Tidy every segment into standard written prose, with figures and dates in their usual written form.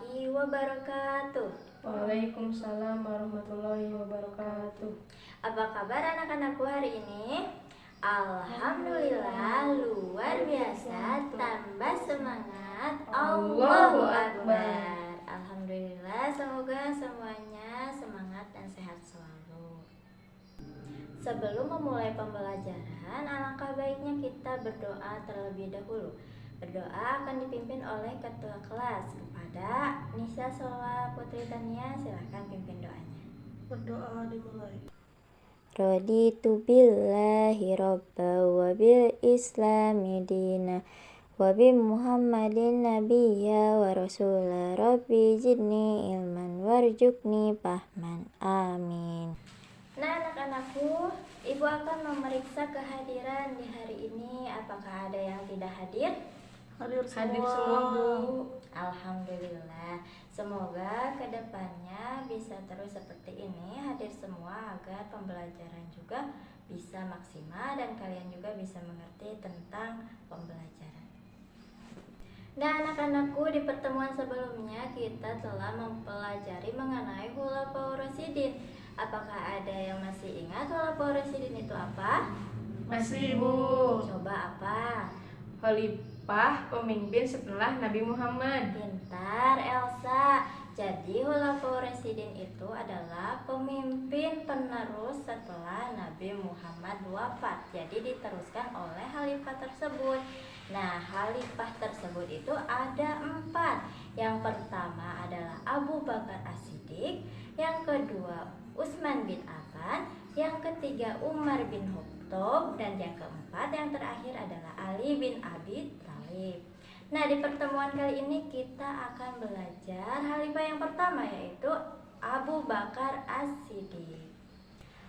warahmatullahi wabarakatuh. Waalaikumsalam warahmatullahi wabarakatuh. Apa kabar anak-anakku hari ini? Alhamdulillah luar biasa, tambah semangat. Allahu Akbar. Alhamdulillah, semoga semuanya semangat dan sehat selalu. Sebelum memulai pembelajaran, alangkah baiknya kita berdoa terlebih dahulu. Berdoa akan dipimpin oleh ketua kelas. Kepada Nisa Sola Putri Tania, silahkan pimpin doanya. Berdoa dimulai. Raditu billahi robba wa bil islami dina wa bi muhammadin nabiyya wa rasula rabbi jidni ilman warjukni fahman, amin. Nah anak-anakku, ibu akan memeriksa kehadiran di hari ini. Apakah ada yang tidak hadir? Hadir semua, Bu. Alhamdulillah. Semoga kedepannya bisa terus seperti ini, hadir semua agar pembelajaran juga bisa maksimal dan kalian juga bisa mengerti tentang pembelajaran. Nah anak-anakku, di pertemuan sebelumnya kita telah mempelajari mengenai Khulafaur Rasyidin. Apakah ada yang masih ingat Khulafaur Rasyidin itu apa? Masih, Bu. Coba apa? Khalifah pemimpin setelah Nabi Muhammad. Pintar Elsa. Jadi Khulafaur Rasyidin itu adalah pemimpin penerus setelah Nabi Muhammad wafat. Jadi diteruskan oleh khalifah tersebut. Nah, khalifah tersebut itu ada 4. Yang pertama adalah Abu Bakar As-Siddiq, yang kedua Utsman bin Affan, yang ketiga Umar bin Khattab, dan yang keempat yang terakhir adalah Ali bin Abi Thalib. Nah, di pertemuan kali ini kita akan belajar khalifah yang pertama, yaitu Abu Bakar As-Siddiq.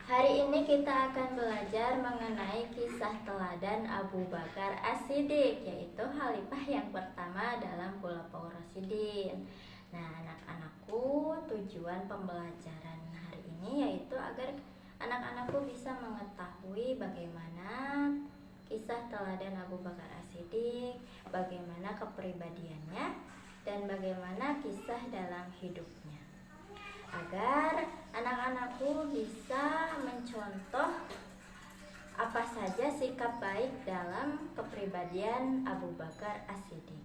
Hari ini kita akan belajar mengenai kisah teladan Abu Bakar As-Siddiq, yaitu khalifah yang pertama dalam Khulafaur Rasyidin. Nah, anak-anakku, tujuan pembelajaran hari ini yaitu agar anak-anakku bisa mengetahui bagaimana kisah teladan Abu Bakar As-Siddiq, bagaimana kepribadiannya, dan bagaimana kisah dalam hidupnya, agar anak-anakku bisa mencontoh apa saja sikap baik dalam kepribadian Abu Bakar As-Siddiq.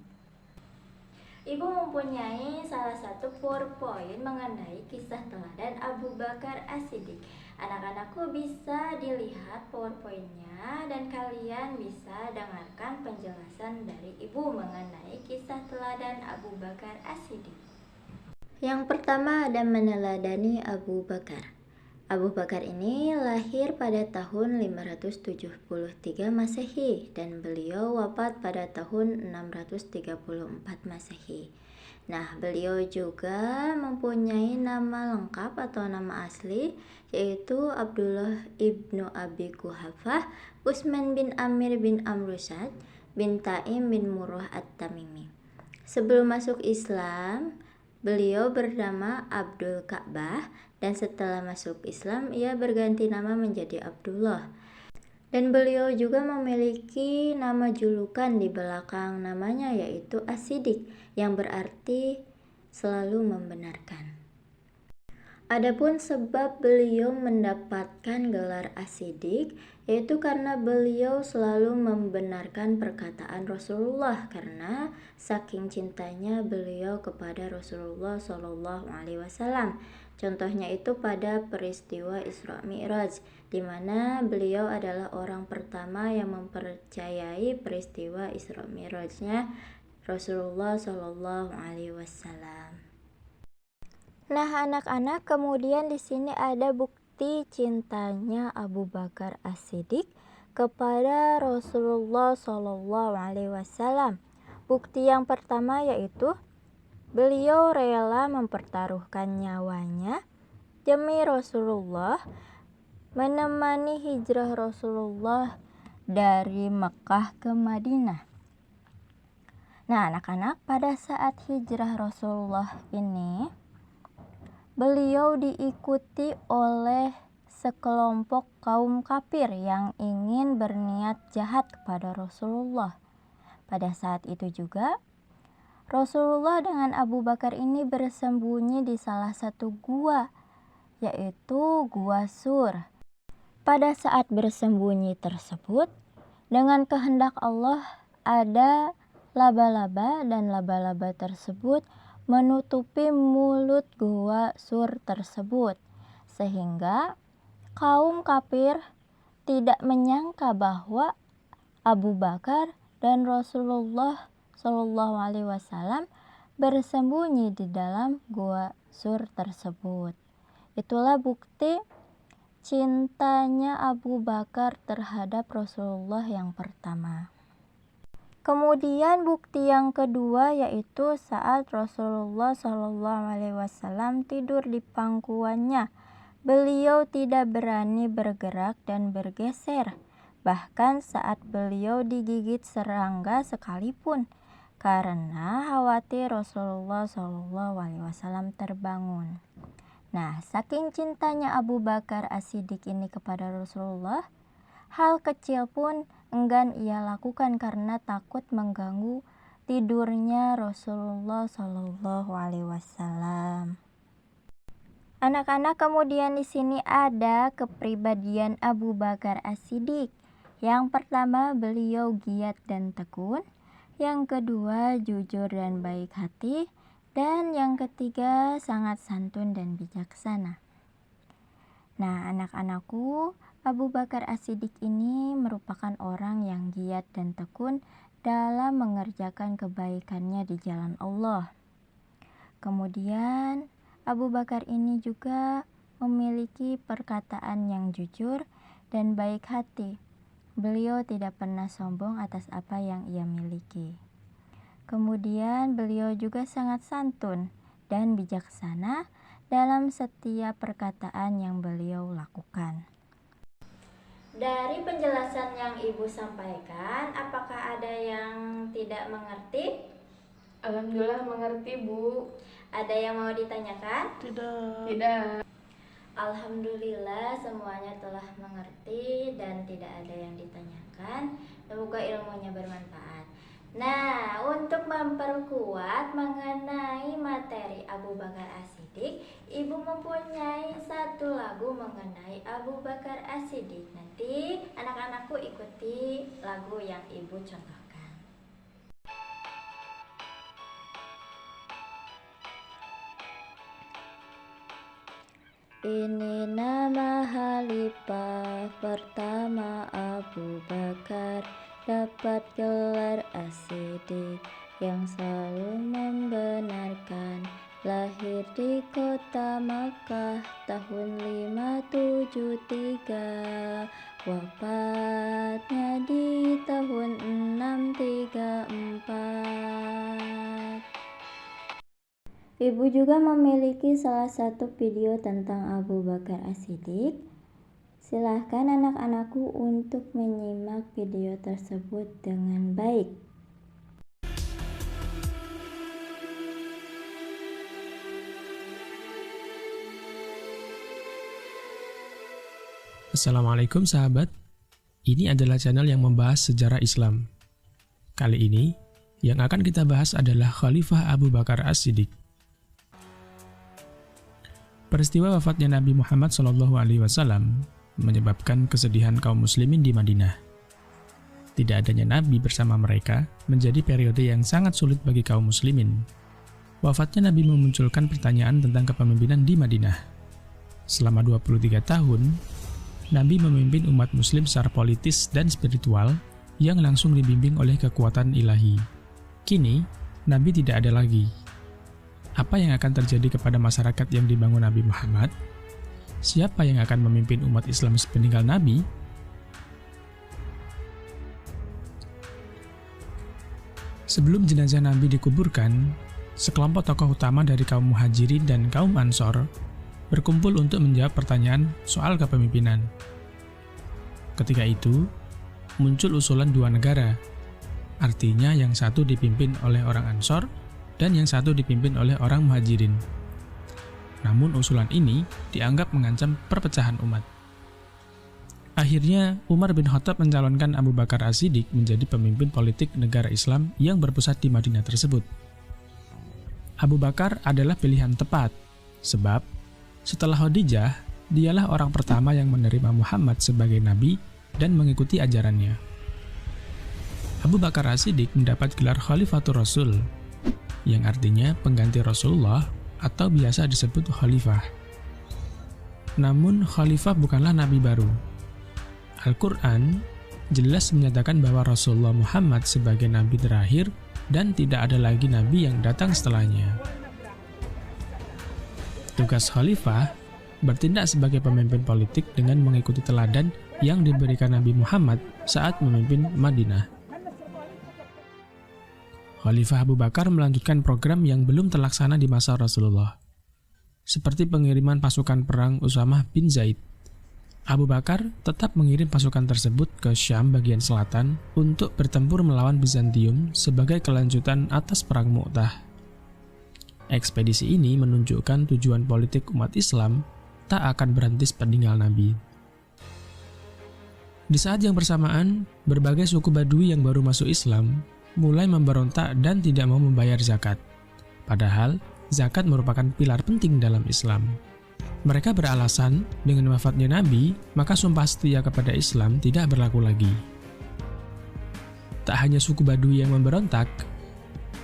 Ibu mempunyai salah satu PowerPoint mengenai kisah teladan Abu Bakar As-Siddiq. Anak-anakku bisa dilihat PowerPoint-nya dan kalian bisa dengarkan penjelasan dari Ibu mengenai kisah teladan Abu Bakar As-Siddiq. Yang pertama ada meneladani Abu Bakar. Abu Bakar ini lahir pada tahun 573 Masehi dan beliau wafat pada tahun 634 Masehi. Nah, beliau juga mempunyai nama lengkap atau nama asli, yaitu Abdullah ibnu Abi Quhafah, Utsman bin Amir bin Amrusad, bin Taim bin Murrah at-Tamimi. Sebelum masuk Islam, beliau bernama Abdul Ka'bah, dan setelah masuk Islam ia berganti nama menjadi Abdullah. Dan beliau juga memiliki nama julukan di belakang namanya, yaitu As-Siddiq, yang berarti selalu membenarkan. Adapun sebab beliau mendapatkan gelar As-Siddiq yaitu karena beliau selalu membenarkan perkataan Rasulullah, karena saking cintanya beliau kepada Rasulullah SAW. Contohnya itu pada peristiwa Isra Mi'raj, di mana beliau adalah orang pertama yang mempercayai peristiwa Isra Mi'rajnya Rasulullah SAW. Nah, anak-anak, kemudian di sini ada bukti cintanya Abu Bakar As-Siddiq kepada Rasulullah SAW. Bukti yang pertama yaitu beliau rela mempertaruhkan nyawanya demi Rasulullah, menemani hijrah Rasulullah dari Mekah ke Madinah. Nah, anak-anak, pada saat hijrah Rasulullah ini, beliau diikuti oleh sekelompok kaum kafir yang ingin berniat jahat kepada Rasulullah. Pada saat itu juga, Rasulullah dengan Abu Bakar ini bersembunyi di salah satu gua, yaitu Gua Sur. Pada saat bersembunyi tersebut, dengan kehendak Allah ada laba-laba dan laba-laba tersebut menutupi mulut Gua Sur tersebut, sehingga kaum kafir tidak menyangka bahwa Abu Bakar dan Rasulullah Shallallahu Alaihi Wasallam bersembunyi di dalam Gua Sur tersebut. Itulah bukti cintanya Abu Bakar terhadap Rasulullah yang pertama. Kemudian bukti yang kedua yaitu saat Rasulullah Shallallahu Alaihi Wasallam tidur di pangkuannya, beliau tidak berani bergerak dan bergeser, bahkan saat beliau digigit serangga sekalipun, karena khawatir Rasulullah Shallallahu Alaihi Wasallam terbangun. Nah, saking cintanya Abu Bakar As-Siddiq ini kepada Rasulullah, hal kecil pun enggan ia lakukan karena takut mengganggu tidurnya Rasulullah Shallallahu Alaihi Wasallam. Anak-anak, kemudian di sini ada kepribadian Abu Bakar As-Siddiq. Yang pertama, beliau giat dan tekun. Yang kedua, jujur dan baik hati. Dan yang ketiga, sangat santun dan bijaksana. Nah, anak-anakku, Abu Bakar As-Siddiq ini merupakan orang yang giat dan tekun dalam mengerjakan kebaikannya di jalan Allah. Kemudian, Abu Bakar ini juga memiliki perkataan yang jujur dan baik hati. Beliau tidak pernah sombong atas apa yang ia miliki. Kemudian beliau juga sangat santun dan bijaksana dalam setiap perkataan yang beliau lakukan. Dari penjelasan yang Ibu sampaikan, apakah ada yang tidak mengerti? Alhamdulillah mengerti, Bu. Ada yang mau ditanyakan? Tidak. Alhamdulillah semuanya telah mengerti dan tidak ada yang ditanyakan. Semoga ilmunya bermanfaat. Nah, untuk memperkuat mengenai materi Abu Bakar As-Siddiq, Ibu mempunyai satu lagu mengenai Abu Bakar As-Siddiq. Nanti anak-anakku ikuti lagu yang Ibu contohkan. Ini nama khalifah pertama Abu Bakar, dapat gelar As-Siddiq yang selalu membenarkan. Lahir di kota Makkah tahun 573, wafatnya di tahun 634. Ibu juga memiliki salah satu video tentang Abu Bakar As-Siddiq. Silahkan anak-anakku untuk menyimak video tersebut dengan baik. Assalamualaikum sahabat. Ini adalah channel yang membahas sejarah Islam. Kali ini, yang akan kita bahas adalah Khalifah Abu Bakar As-Siddiq. Peristiwa wafatnya Nabi Muhammad SAW menyebabkan kesedihan kaum muslimin di Madinah. Tidak adanya Nabi bersama mereka menjadi periode yang sangat sulit bagi kaum muslimin. Wafatnya Nabi memunculkan pertanyaan tentang kepemimpinan di Madinah. Selama 23 tahun, Nabi memimpin umat muslim secara politis dan spiritual yang langsung dibimbing oleh kekuatan ilahi. Kini, Nabi tidak ada lagi. Apa yang akan terjadi kepada masyarakat yang dibangun Nabi Muhammad? Siapa yang akan memimpin umat Islam sepeninggal Nabi? Sebelum jenazah Nabi dikuburkan, sekelompok tokoh utama dari kaum Muhajirin dan kaum Ansor berkumpul untuk menjawab pertanyaan soal kepemimpinan. Ketika itu, muncul usulan dua negara, artinya yang satu dipimpin oleh orang Ansor dan yang satu dipimpin oleh orang Muhajirin. Namun usulan ini dianggap mengancam perpecahan umat. Akhirnya, Umar bin Khattab mencalonkan Abu Bakar As-Siddiq menjadi pemimpin politik negara Islam yang berpusat di Madinah tersebut. Abu Bakar adalah pilihan tepat, sebab setelah Khadijah, dialah orang pertama yang menerima Muhammad sebagai nabi dan mengikuti ajarannya. Abu Bakar As-Siddiq mendapat gelar Khalifatur Rasul, yang artinya pengganti Rasulullah atau biasa disebut khalifah. Namun, khalifah bukanlah nabi baru. Al-Quran jelas menyatakan bahwa Rasulullah Muhammad sebagai nabi terakhir dan tidak ada lagi nabi yang datang setelahnya. Tugas khalifah bertindak sebagai pemimpin politik dengan mengikuti teladan yang diberikan Nabi Muhammad saat memimpin Madinah. Khalifah Abu Bakar melanjutkan program yang belum terlaksana di masa Rasulullah, seperti pengiriman pasukan perang Usamah bin Zaid. Abu Bakar tetap mengirim pasukan tersebut ke Syam bagian selatan untuk bertempur melawan Bizantium sebagai kelanjutan atas Perang Mu'tah. Ekspedisi ini menunjukkan tujuan politik umat Islam tak akan berhenti sepeninggal Nabi. Di saat yang bersamaan, berbagai suku Badui yang baru masuk Islam mulai memberontak dan tidak mau membayar zakat. Padahal, zakat merupakan pilar penting dalam Islam. Mereka beralasan dengan wafatnya Nabi, maka sumpah setia kepada Islam tidak berlaku lagi. Tak hanya suku Badui yang memberontak,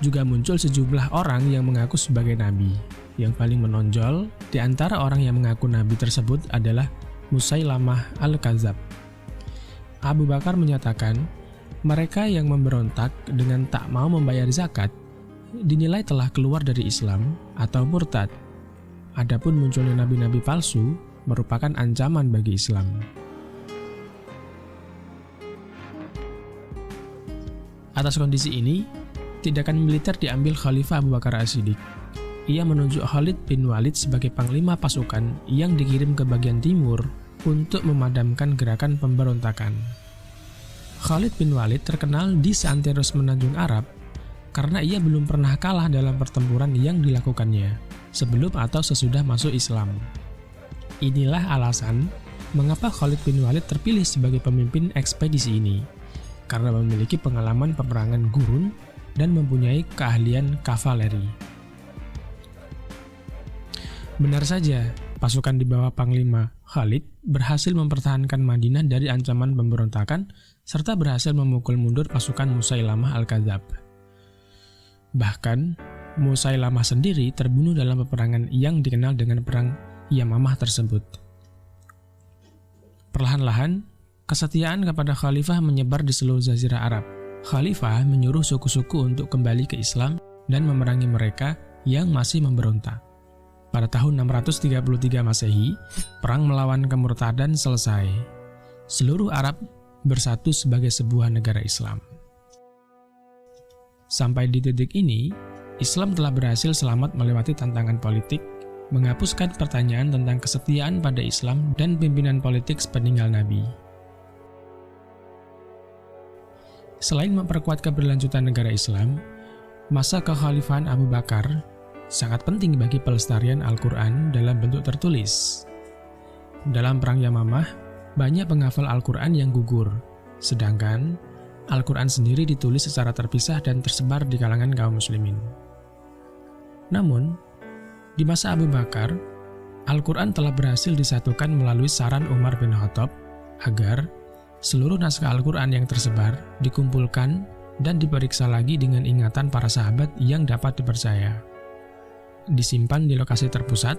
juga muncul sejumlah orang yang mengaku sebagai nabi. Yang paling menonjol di antara orang yang mengaku nabi tersebut adalah Musailamah Al-Kadzab. Abu Bakar menyatakan, mereka yang memberontak dengan tak mau membayar zakat dinilai telah keluar dari Islam atau murtad. Adapun munculnya nabi-nabi palsu merupakan ancaman bagi Islam. Atas kondisi ini, tindakan militer diambil Khalifah Abu Bakar As-Siddiq. Ia menunjuk Khalid bin Walid sebagai panglima pasukan yang dikirim ke bagian timur untuk memadamkan gerakan pemberontakan. Khalid bin Walid terkenal di seantero semenanjung Arab karena ia belum pernah kalah dalam pertempuran yang dilakukannya sebelum atau sesudah masuk Islam. Inilah alasan mengapa Khalid bin Walid terpilih sebagai pemimpin ekspedisi ini, karena memiliki pengalaman peperangan gurun dan mempunyai keahlian kavaleri. Benar saja, pasukan di bawah Panglima Khalid berhasil mempertahankan Madinah dari ancaman pemberontakan serta berhasil memukul mundur pasukan Musailamah Al-Kadzab. Bahkan, Musailamah sendiri terbunuh dalam peperangan yang dikenal dengan Perang Yamamah tersebut. Perlahan-lahan, kesetiaan kepada Khalifah menyebar di seluruh Jazirah Arab. Khalifah menyuruh suku-suku untuk kembali ke Islam dan memerangi mereka yang masih memberontak. Pada tahun 633 Masehi, perang melawan kemurtadan selesai. Seluruh Arab bersatu sebagai sebuah negara Islam. Sampai di titik ini, Islam telah berhasil selamat melewati tantangan politik, menghapuskan pertanyaan tentang kesetiaan pada Islam dan pimpinan politik sepeninggal Nabi. Selain memperkuat keberlanjutan negara Islam, masa kekhalifahan Abu Bakar sangat penting bagi pelestarian Al-Quran dalam bentuk tertulis. Dalam Perang Yamamah, banyak penghafal Al-Quran yang gugur, sedangkan Al-Quran sendiri ditulis secara terpisah dan tersebar di kalangan kaum muslimin. Namun, di masa Abu Bakar, Al-Quran telah berhasil disatukan melalui saran Umar bin Khattab agar seluruh naskah Al-Quran yang tersebar dikumpulkan dan diperiksa lagi dengan ingatan para sahabat yang dapat dipercaya. Disimpan di lokasi terpusat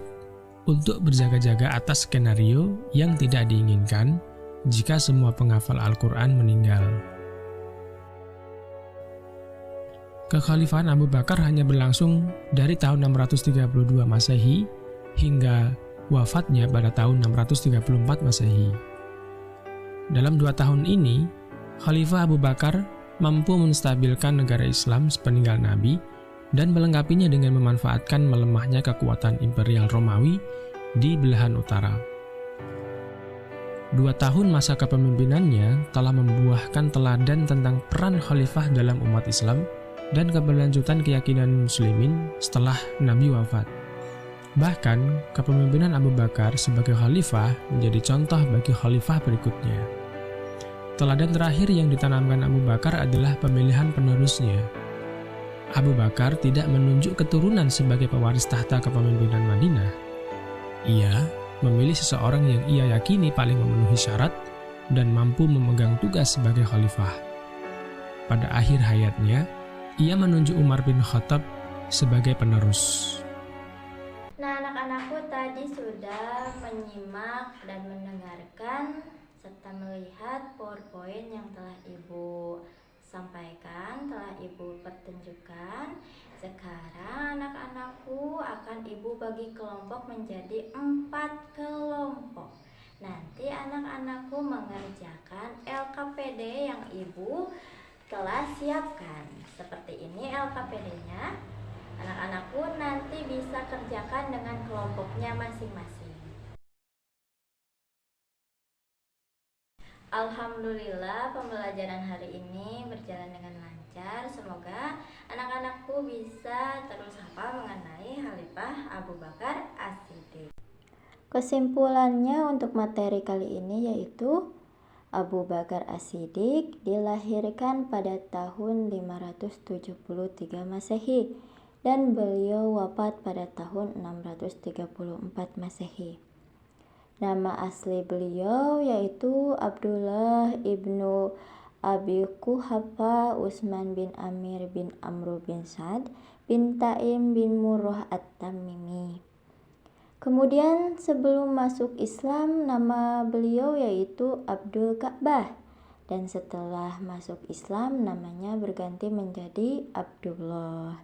untuk berjaga-jaga atas skenario yang tidak diinginkan jika semua penghafal Al-Quran meninggal. Kekhalifahan Abu Bakar hanya berlangsung dari tahun 632 Masehi hingga wafatnya pada tahun 634 Masehi. Dalam 2 tahun ini, Khalifah Abu Bakar mampu menstabilkan negara Islam sepeninggal Nabi dan melengkapinya dengan memanfaatkan melemahnya kekuatan Imperial Romawi di belahan utara. 2 tahun masa kepemimpinannya telah membuahkan teladan tentang peran khalifah dalam umat Islam dan keberlanjutan keyakinan muslimin setelah Nabi wafat. Bahkan, kepemimpinan Abu Bakar sebagai khalifah menjadi contoh bagi khalifah berikutnya. Teladan terakhir yang ditanamkan Abu Bakar adalah pemilihan penerusnya. Abu Bakar tidak menunjuk keturunan sebagai pewaris tahta kepemimpinan Madinah. Ia memilih seseorang yang ia yakini paling memenuhi syarat dan mampu memegang tugas sebagai khalifah. Pada akhir hayatnya, ia menunjuk Umar bin Khattab sebagai penerus. Nah, anak-anakku tadi sudah menyimak dan mendengarkan serta melihat PowerPoint yang telah Ibu sampaikan, telah Ibu pertunjukkan. Sekarang anak-anakku akan Ibu bagi kelompok menjadi 4 kelompok. Nanti anak-anakku mengerjakan LKPD yang Ibu telah siapkan. Seperti ini LKPD-nya. Anak-anakku nanti bisa kerjakan dengan kelompoknya masing-masing. Alhamdulillah pembelajaran hari ini berjalan dengan lancar. Semoga anak-anakku bisa terus hafal mengenai Khalifah Abu Bakar As-Siddiq. Kesimpulannya untuk materi kali ini yaitu Abu Bakar As-Siddiq dilahirkan pada tahun 573 Masehi dan beliau wafat pada tahun 634 Masehi. Nama asli beliau yaitu Abdullah ibnu Abi Quhafa Utsman bin Amir bin Amr bin Sa'd bin Taim bin Murrah At-Tamimi. Kemudian sebelum masuk Islam nama beliau yaitu Abdul Ka'bah, dan setelah masuk Islam namanya berganti menjadi Abdullah.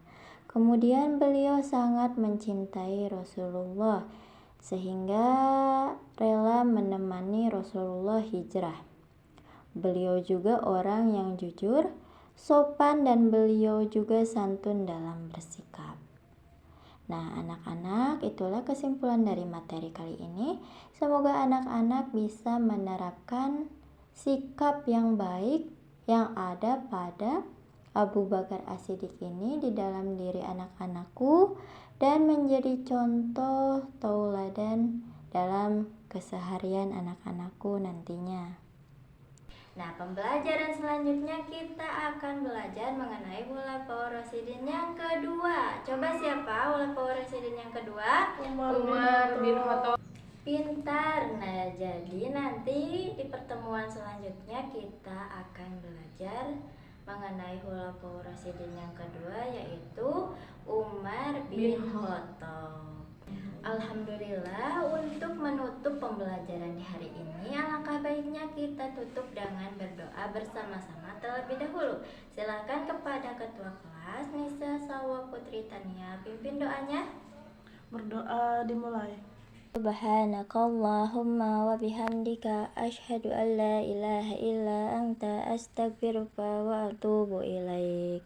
Kemudian beliau sangat mencintai Rasulullah sehingga rela menemani Rasulullah hijrah. Beliau juga orang yang jujur, sopan, dan beliau juga santun dalam bersikap. Nah, anak-anak, itulah kesimpulan dari materi kali ini. Semoga anak-anak bisa menerapkan sikap yang baik yang ada pada Abu Bakar As-Siddiq ini di dalam diri anak-anakku dan menjadi contoh tauladan dalam keseharian anak-anakku nantinya. Nah, pembelajaran selanjutnya kita akan belajar mengenai Khulafaur Rasyidin yang kedua. Coba siapa Khulafaur Rasyidin yang kedua? Umar bin Khattab. Pintar. Nah, jadi nanti di pertemuan selanjutnya kita akan belajar mengenai Khulafaur Rasyidin yang kedua yaitu Umar bin Khattab. Alhamdulillah, untuk menutup pembelajaran di hari ini alangkah baiknya kita tutup dengan berdoa bersama-sama terlebih dahulu. Silakan kepada ketua kelas Nisa Salwa Putri Tania pimpin doanya. Berdoa dimulai. Subhanakallahumma wa bihamdika asyhadu an la ilaha illa anta astaghfiruka wa atubu ilaik.